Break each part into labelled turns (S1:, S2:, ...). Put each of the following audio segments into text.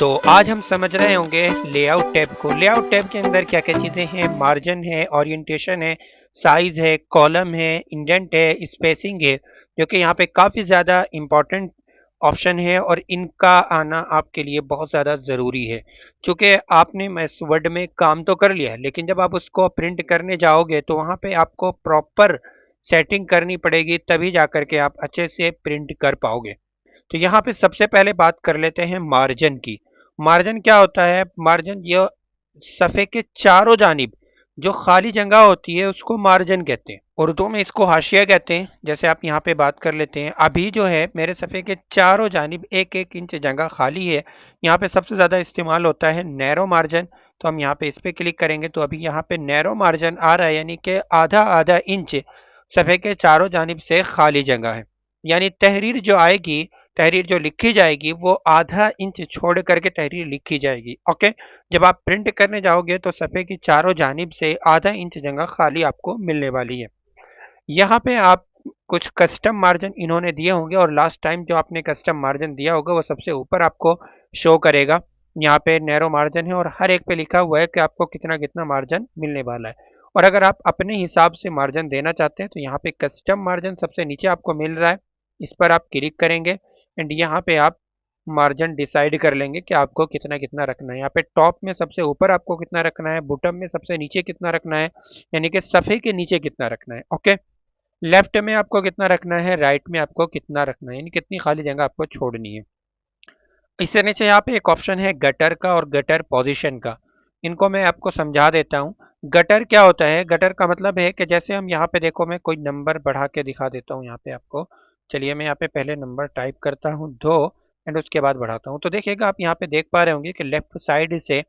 S1: तो आज हम समझ रहे होंगे लेआउट टैब को। लेआउट टैब के अंदर क्या क्या चीज़ें हैं, मार्जिन है, ओरिएंटेशन है, साइज है, कॉलम है, इंडेंट है, स्पेसिंग है, जो कि यहाँ पे काफ़ी ज़्यादा इम्पोर्टेंट ऑप्शन है और इनका आना आपके लिए बहुत ज़्यादा ज़रूरी है। चूँकि आपने इस वर्ड में काम तो कर लिया है, लेकिन जब आप उसको प्रिंट करने जाओगे तो वहाँ पे आपको प्रॉपर सेटिंग करनी पड़ेगी, तभी जा कर के आप अच्छे से प्रिंट कर पाओगे। तो यहाँ पे सबसे पहले बात कर लेते हैं मार्जिन की। मार्जिन क्या होता है? मार्जिन ये सफ़े के चारों जानिब जो खाली जगह होती है उसको मार्जिन कहते हैं। उर्दू में इसको हाशिया कहते हैं। जैसे आप यहाँ पे बात कर लेते हैं, अभी जो है मेरे सफ़े के चारों जानिब एक एक इंच जगह खाली है। यहाँ पे सबसे ज़्यादा इस्तेमाल होता है नैरो मार्जिन। तो हम यहाँ पे इस पर क्लिक करेंगे तो अभी यहाँ पे नैरो मार्जिन आ रहा है, यानी कि आधा आधा इंच सफ़े के चारों जानिब से खाली जगह है। यानी तहरीर जो आएगी, तहरीर जो लिखी जाएगी वो आधा इंच छोड़ करके तहरीर लिखी जाएगी। ओके, जब आप प्रिंट करने जाओगे तो सफ़े की चारों जानिब से आधा इंच जगह खाली आपको मिलने वाली है। यहाँ पे आप कुछ कस्टम मार्जिन इन्होंने दिए होंगे और लास्ट टाइम जो आपने कस्टम मार्जिन दिया होगा वो सबसे ऊपर आपको शो करेगा। यहाँ पे नैरो मार्जिन है और हर एक पे लिखा हुआ है कि आपको कितना कितना मार्जिन मिलने वाला है। और अगर आप अपने हिसाब से मार्जिन देना चाहते हैं तो यहाँ पे कस्टम मार्जिन सबसे नीचे आपको मिल रहा है, इस पर आप क्लिक करेंगे एंड यहाँ पे आप मार्जिन डिसाइड कर लेंगे कि आपको कितना कितना रखना है। यहाँ पे टॉप में सबसे ऊपर आपको कितना रखना है, बॉटम में सबसे नीचे कितना रखना है, यानी कि सफ़े के नीचे कितना रखना है। ओके, लेफ्ट में आपको कितना रखना है, राइट में आपको कितना रखना है, यानी कितनी खाली जगह आपको छोड़नी है। इससे नीचे यहाँ पे एक ऑप्शन है गटर का और गटर पोजीशन का। इनको मैं आपको समझा देता हूँ। गटर क्या होता है? गटर का मतलब है कि जैसे हम यहाँ पे देखो, मैं कोई नंबर बढ़ा के दिखा देता हूँ यहाँ पे आपको। चलिए मैं यहाँ पे पहले नंबर टाइप करता हूँ 2 एंड उसके बाद बढ़ाता हूँ। तो देखिएगा आप यहाँ पे देख पा रहे होंगे कि लेफ्ट साइड से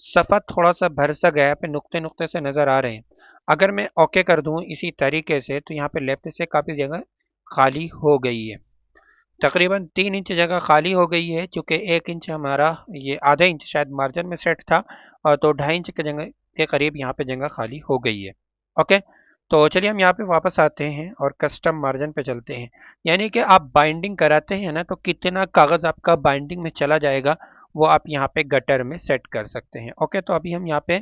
S1: सफ़ा थोड़ा सा भर सा गया पे नुक्ते नुक्ते से नज़र आ रहे हैं। अगर मैं ओके कर दूँ इसी तरीके से तो यहाँ पे लेफ्ट से काफ़ी जगह खाली हो गई है। तकरीबन 3 इंच जगह खाली हो गई है, चूँकि 1 इंच हमारा ये आधा इंच शायद मार्जिन में सेट था, और तो 2.5 इंच की जगह के करीब यहाँ पे जगह खाली हो गई है। ओके, तो चलिए हम यहाँ पे वापस आते हैं और कस्टम मार्जिन पे चलते हैं। यानी कि आप बाइंडिंग कराते हैं ना, तो कितना कागज़ आपका बाइंडिंग में चला जाएगा वो आप यहाँ पे गटर में सेट कर सकते हैं। ओके, तो अभी हम यहाँ पे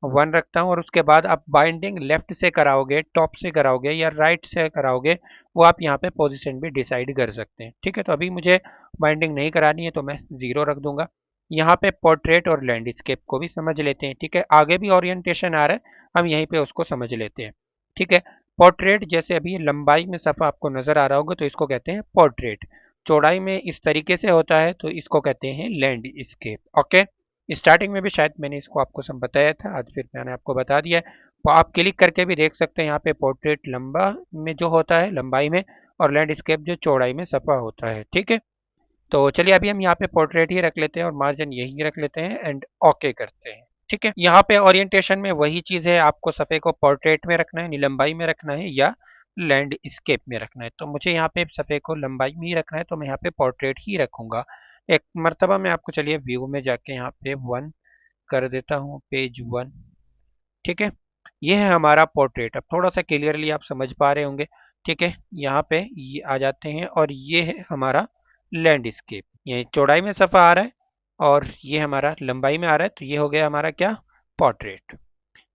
S1: 1 रखता हूँ और उसके बाद आप बाइंडिंग लेफ्ट से कराओगे, टॉप से कराओगे या राइट से कराओगे, वो आप यहाँ पे पोजीशन भी डिसाइड कर सकते हैं। ठीक है, तो अभी मुझे बाइंडिंग नहीं करानी है तो मैं 0 रख दूंगा। यहाँ पे पोर्ट्रेट और लैंडस्केप को भी समझ लेते हैं। ठीक है, आगे भी ओरिएंटेशन आ रहा है, हम यहीं पे उसको समझ लेते हैं। ठीक है, पोर्ट्रेट जैसे अभी लंबाई में सफ़ा आपको नजर आ रहा होगा तो इसको कहते हैं पोर्ट्रेट। चौड़ाई में इस तरीके से होता है तो इसको कहते हैं लैंडस्केप। ओके, स्टार्टिंग में भी शायद मैंने इसको आपको सब बताया था, आज फिर मैंने आपको बता दिया है। तो आप क्लिक करके भी देख सकते हैं यहाँ पे पोर्ट्रेट लंबा में जो होता है लंबाई में, और लैंडस्केप जो चौड़ाई में सफा होता है। ठीक है, तो चलिए अभी हम यहाँ पे पोर्ट्रेट ही रख लेते हैं और मार्जिन यही रख लेते हैं एंड ओके करते हैं। ठीक है, यहाँ पे ओरिएंटेशन में वही चीज़ है, आपको सफ़े को पोर्ट्रेट में रखना है, लंबाई में रखना है या लैंडस्केप में रखना है। तो मुझे यहाँ पे सफ़े को लंबाई में ही रखना है तो मैं यहाँ पे पोर्ट्रेट ही रखूंगा। एक मरतबा मैं आपको, चलिए व्यू में जाके यहाँ पे 1 कर देता हूँ, पेज 1। ठीक है, ये है हमारा पोर्ट्रेट। अब थोड़ा सा क्लियरली आप समझ पा रहे होंगे। ठीक है, यहाँ पे ये आ जाते हैं और ये है हमारा लैंडस्केप। ये चौड़ाई में सफ़ा आ रहा है और ये हमारा लंबाई में आ रहा है, तो ये हो गया हमारा क्या, पोर्ट्रेट।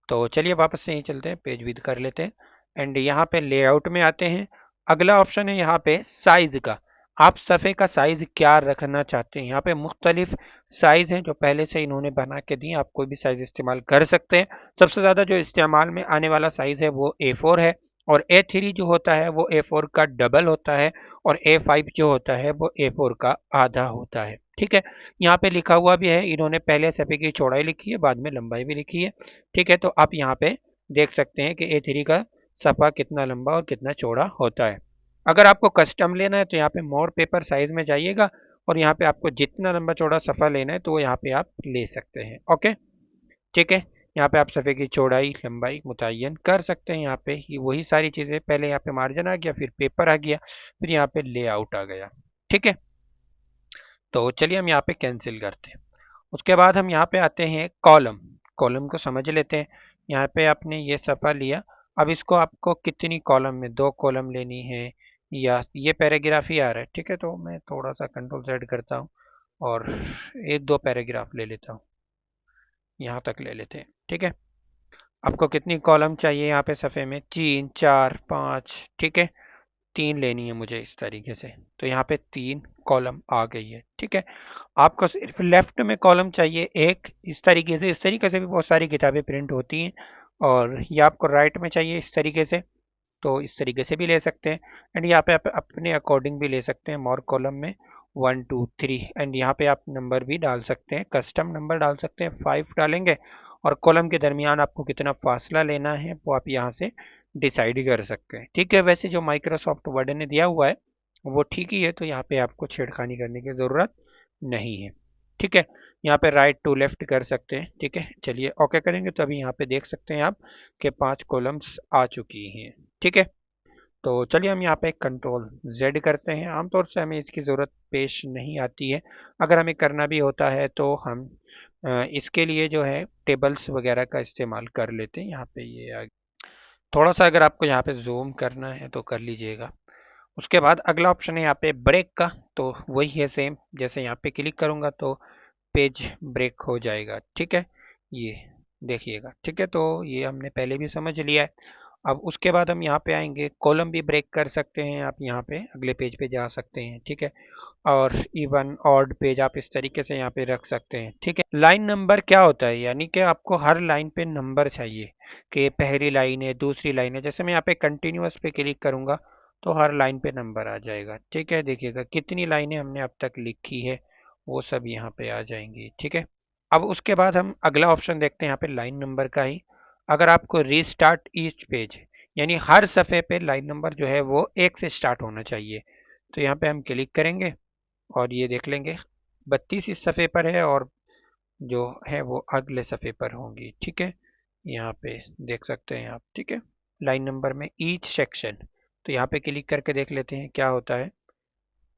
S1: तो चलिए वापस से ही चलते हैं, पेज विद कर लेते हैं एंड यहाँ पे लेआउट में आते हैं। अगला ऑप्शन है यहाँ पे साइज का। आप सफ़े का साइज क्या रखना चाहते हैं? यहाँ पे मुख्तलिफ साइज हैं जो पहले से इन्होंने बना के दी, आप कोई भी साइज इस्तेमाल कर सकते हैं। सबसे ज़्यादा जो इस्तेमाल में आने वाला साइज है वो A4 है, और A3 जो होता है वो A4 का डबल होता है, और A5 जो होता है वो A4 का आधा होता है। ठीक है, यहाँ पे लिखा हुआ भी है, इन्होंने पहले सफ़े की चौड़ाई लिखी है, बाद में लंबाई भी लिखी है। ठीक है, तो आप यहाँ पे देख सकते हैं कि A3 का सफ़ा कितना लंबा और कितना चौड़ा होता है। अगर आपको कस्टम लेना है तो यहाँ पे मोर पेपर साइज में जाइएगा और यहाँ पे आपको जितना लंबा चौड़ा सफ़ा लेना है तो वो यहाँ पे आप ले सकते हैं। ओके, ठीक है, यहाँ पे आप सफ़े की चौड़ाई लंबाई मुतय्यन कर सकते हैं। यहाँ पे ही वही सारी चीज़ें, पहले यहाँ पे मार्जिन आ गया, फिर पेपर आ गया, फिर यहाँ पे लेआउट आ गया। ठीक है, तो चलिए हम यहाँ पे कैंसिल करते हैं। उसके बाद हम यहाँ पे आते हैं कॉलम। कॉलम को समझ लेते हैं। यहाँ पे आपने ये सफ़ा लिया, अब इसको आपको कितनी कॉलम में, 2 कॉलम लेनी है या ये पैराग्राफ ही आ रहा है। ठीक है, तो मैं थोड़ा सा कंट्रोल Z करता हूँ और एक दो पैराग्राफ ले लेता हूँ, यहाँ तक ले लेते हैं। ठीक है, आपको कितनी कॉलम चाहिए यहाँ पे सफ़े में? 3 4 5, ठीक है, 3 लेनी है मुझे इस तरीके से। तो यहाँ पे 3 कॉलम आ गई है। ठीक है, आपको सिर्फ लेफ्ट में कॉलम चाहिए एक, इस तरीके से भी बहुत सारी किताबें प्रिंट होती हैं। और ये आपको राइट में चाहिए इस तरीके से, तो इस तरीके से भी ले सकते हैं। एंड यहाँ पे आप अपने अकॉर्डिंग भी ले सकते हैं, मोर कॉलम में 1 2 3। एंड यहाँ पे आप नंबर भी डाल सकते हैं, कस्टम नंबर डाल सकते हैं, 5 डालेंगे। और कॉलम के दरमियान आपको कितना फासला लेना है वो आप यहाँ से डिसाइड कर सकते हैं। ठीक है, वैसे जो माइक्रोसॉफ्ट वर्ड ने दिया हुआ है वो ठीक ही है, तो यहाँ पे आपको छेड़खानी करने की ज़रूरत नहीं है। ठीक है, यहाँ पे राइट टू लेफ्ट कर सकते हैं। ठीक है, चलिए ओके करेंगे तो अभी यहाँ पे देख सकते हैं आप कि 5 कॉलम्स आ चुकी हैं। ठीक है, तो चलिए हम यहाँ पे कंट्रोल जेड करते हैं। आमतौर से हमें इसकी ज़रूरत पेश नहीं आती है, अगर हमें करना भी होता है तो हम इसके लिए जो है टेबल्स वगैरह का इस्तेमाल कर लेते हैं। यहाँ पे ये थोड़ा सा अगर आपको यहाँ पे जूम करना है तो कर लीजिएगा। उसके बाद अगला ऑप्शन है यहाँ पे ब्रेक का, तो वही है सेम, जैसे यहाँ पे क्लिक करूँगा तो पेज ब्रेक हो जाएगा। ठीक है, ये देखिएगा। ठीक है, तो ये हमने पहले भी समझ लिया है। अब उसके बाद हम यहाँ पे आएंगे, कॉलम भी ब्रेक कर सकते हैं आप, यहाँ पे अगले पेज पे जा सकते हैं। ठीक है, और इवन ऑड पेज आप इस तरीके से यहाँ पे रख सकते हैं। ठीक है, लाइन नंबर क्या होता है, यानी कि आपको हर लाइन पे नंबर चाहिए कि पहली लाइन है, दूसरी लाइन है। जैसे मैं यहाँ पे कंटिन्यूअस पे क्लिक करूंगा तो हर लाइन पे नंबर आ जाएगा। ठीक है, देखिएगा कितनी लाइनें हमने अब तक लिखी है वो सब यहाँ पे आ जाएंगी। ठीक है, अब उसके बाद हम अगला ऑप्शन देखते हैं यहाँ पे लाइन नंबर का ही। अगर आपको रीस्टार्ट ईच पेज, यानी हर सफ़े पे लाइन नंबर जो है वो 1 से स्टार्ट होना चाहिए, तो यहाँ पे हम क्लिक करेंगे और ये देख लेंगे 32 इस सफ़े पर है और जो है वो अगले सफ़े पर होंगी। ठीक है, यहाँ पे देख सकते हैं आप। ठीक है, लाइन नंबर में ईच सेक्शन, तो यहाँ पे क्लिक करके देख लेते हैं क्या होता है।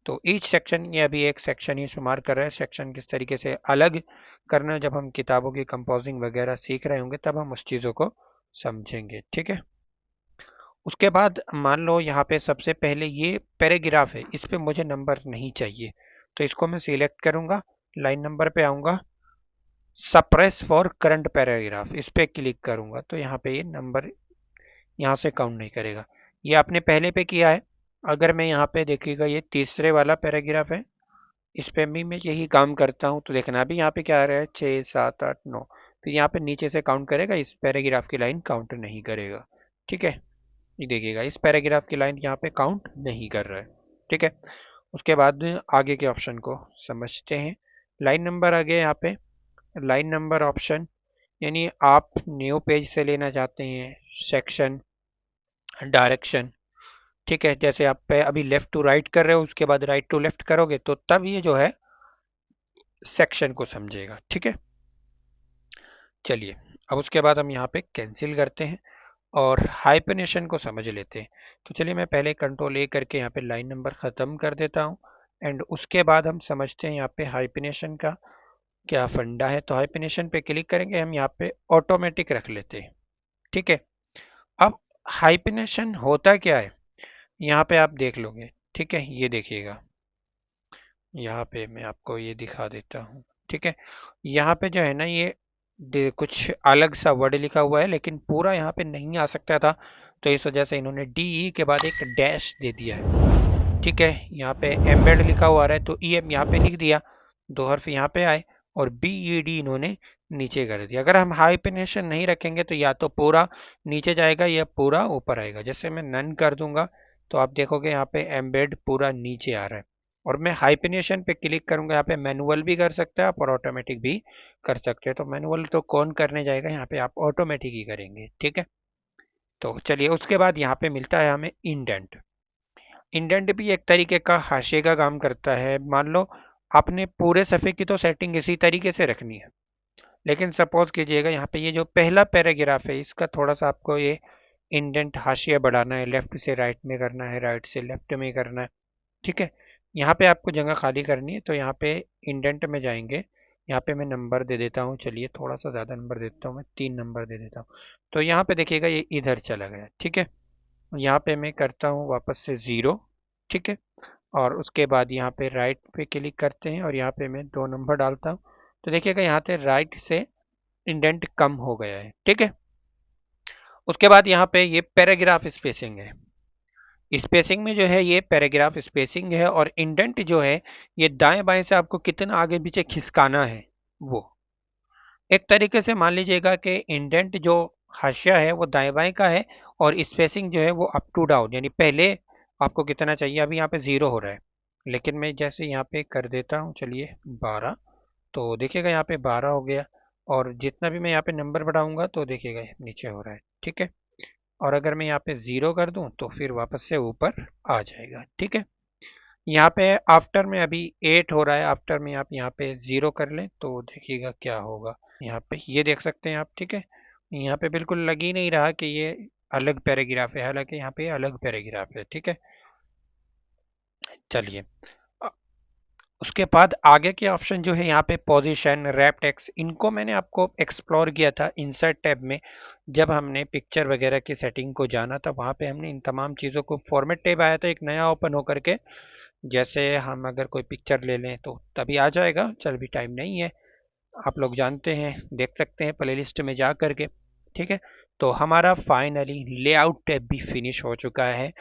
S1: तो ईच सेक्शन, ये अभी एक सेक्शन ही शुमार कर रहा है। सेक्शन किस तरीके से अलग करना, जब हम किताबों की कंपोजिंग वगैरह सीख रहे होंगे तब हम उस चीज़ों को समझेंगे। ठीक है, उसके बाद मान लो यहाँ पे सबसे पहले ये पैराग्राफ है, इस पे मुझे नंबर नहीं चाहिए, तो इसको मैं सिलेक्ट करूंगा, लाइन नंबर पे आऊंगा, सप्रेस फॉर करंट पैराग्राफ इस पे क्लिक करूंगा तो यहाँ पे ये नंबर यहाँ से काउंट नहीं करेगा। ये आपने पहले पे किया है। अगर मैं यहाँ पे देखिएगा ये तीसरे वाला पैराग्राफ है, इस पे भी मैं यही काम करता हूँ, तो देखना अभी यहाँ पे क्या आ रहा है 6 7 8 9, फिर यहाँ पे नीचे से काउंट करेगा, इस पैराग्राफ की लाइन काउंट नहीं करेगा। ठीक है, ये देखिएगा इस पैराग्राफ की लाइन यहाँ पे काउंट नहीं कर रहा है। ठीक है, उसके बाद आगे के ऑप्शन को समझते हैं। लाइन नंबर आ गया यहाँ पे, लाइन नंबर ऑप्शन, यानी आप न्यू पेज से लेना चाहते हैं, सेक्शन, डायरेक्शन। ठीक है, जैसे आप पे अभी लेफ्ट टू राइट कर रहे हो, उसके बाद राइट टू लेफ्ट करोगे तो तब ये जो है सेक्शन को समझेगा। ठीक है, चलिए अब उसके बाद हम यहाँ पे कैंसिल करते हैं और हाइपनेशन को समझ लेते हैं। तो चलिए मैं पहले कंट्रोल ए करके यहाँ पे लाइन नंबर ख़त्म कर देता हूँ एंड उसके बाद हम समझते हैं यहाँ पे हाइपनेशन का क्या फंडा है। तो हाइपनेशन पे क्लिक करेंगे, हम यहाँ पे ऑटोमेटिक रख लेते हैं। ठीक है, अब हाइपनेशन होता क्या है यहाँ पे आप देख लोगे। ठीक है, ये देखिएगा, यहाँ पे मैं आपको ये दिखा देता हूँ। ठीक है, यहाँ पे जो है ना ये कुछ अलग सा वर्ड लिखा हुआ है लेकिन पूरा यहाँ पे नहीं आ सकता था, तो इस वजह से इन्होंने डी ई के बाद एक डैश दे दिया है। ठीक है, यहाँ पे एम्बेड लिखा हुआ है तो ई एम यहाँ पे लिख दिया, दो हर्फ यहाँ पे आए और बी ई डी इन्होंने नीचे कर दिया। अगर हम हाइपनेशन नहीं रखेंगे तो या तो पूरा नीचे जाएगा या पूरा ऊपर आएगा। जैसे मैं नन कर दूंगा तो आप देखोगे यहाँ पे एम्बेड पूरा नीचे आ रहा है, और मैं हाइपनेशन पे क्लिक करूंगा, यहाँ पे मैनुअल भी कर सकते हैं आप और ऑटोमेटिक भी कर सकते हैं। तो मैनुअल तो कौन करने जाएगा, यहाँ पे आप ऑटोमेटिक ही करेंगे। ठीक है, तो चलिए उसके बाद यहाँ पे मिलता है हमें इंडेंट। इंडेंट भी एक तरीके का हाशिए का काम करता है। मान लो आपने पूरे सफ़े की तो सेटिंग इसी तरीके से रखनी है, लेकिन सपोज कीजिएगा यहाँ पे ये जो पहला पैराग्राफ है इसका थोड़ा सा आपको ये इंडेंट हाशिया बढ़ाना है, लेफ्ट से राइट में करना है, राइट से लेफ्ट में करना है। ठीक है, यहाँ पे आपको जगह खाली करनी है, तो यहाँ पे इंडेंट में जाएंगे, यहाँ पे मैं नंबर दे देता हूँ, चलिए थोड़ा सा ज़्यादा नंबर दे देता हूँ, मैं 3 नंबर दे देता हूँ। तो यहाँ पे देखिएगा ये इधर चला गया। ठीक है, यहाँ पे मैं करता हूँ वापस से 0। ठीक है, और उसके बाद यहाँ पे राइट पे क्लिक करते हैं और यहाँ पे मैं 2 नंबर डालता हूँ। तो देखिएगा यहाँ पे राइट से इंडेंट कम हो गया है, ठीक है। उसके बाद यहाँ पे ये पैराग्राफ स्पेसिंग है। स्पेसिंग में जो है ये पैराग्राफ स्पेसिंग है, और इंडेंट जो है ये दाएं बाएं से आपको कितना आगे पीछे खिसकाना है वो। एक तरीके से मान लीजिएगा कि इंडेंट जो हाशिया है वो दाएं बाएं का है, और स्पेसिंग जो है वो अप टू डाउन, यानी पहले आपको कितना चाहिए। अभी यहाँ पे 0 हो रहा है, लेकिन मैं जैसे यहाँ पे कर देता हूँ, चलिए 12, तो देखिएगा यहाँ पे 12 हो गया। और जितना भी मैं यहाँ पे नंबर बढ़ाऊंगा तो देखिएगा नीचे हो रहा है, ठीक है। और अगर मैं यहाँ पे 0 कर दूं तो फिर वापस से ऊपर आ जाएगा, ठीक है। यहाँ पे आफ्टर में अभी 8 हो रहा है, आफ्टर में आप यहाँ पे 0 कर लें तो देखिएगा क्या होगा। यहाँ पे ये देख सकते हैं आप, ठीक है। यहाँ पे बिल्कुल लग ही नहीं रहा कि ये अलग पैराग्राफ है, हालांकि यहाँ पे अलग पैराग्राफ है, ठीक है। चलिए, अ, उसके बाद आगे के ऑप्शन जो है यहाँ पे पोजीशन, रैप टेक्स्ट, इनको मैंने आपको एक्सप्लोर किया था इंसर्ट टैब में। जब हमने पिक्चर वगैरह की सेटिंग को जाना था, वहाँ पे हमने इन तमाम चीज़ों को, फॉर्मेट टैब आया था एक नया ओपन होकर के, जैसे हम अगर कोई पिक्चर ले लें तो तभी आ जाएगा, चल भी टाइम नहीं है, आप लोग जानते हैं, देख सकते हैं प्लेलिस्ट में जा करके, ठीक है। तो हमारा फाइनली लेआउट टैब भी फिनिश हो चुका है।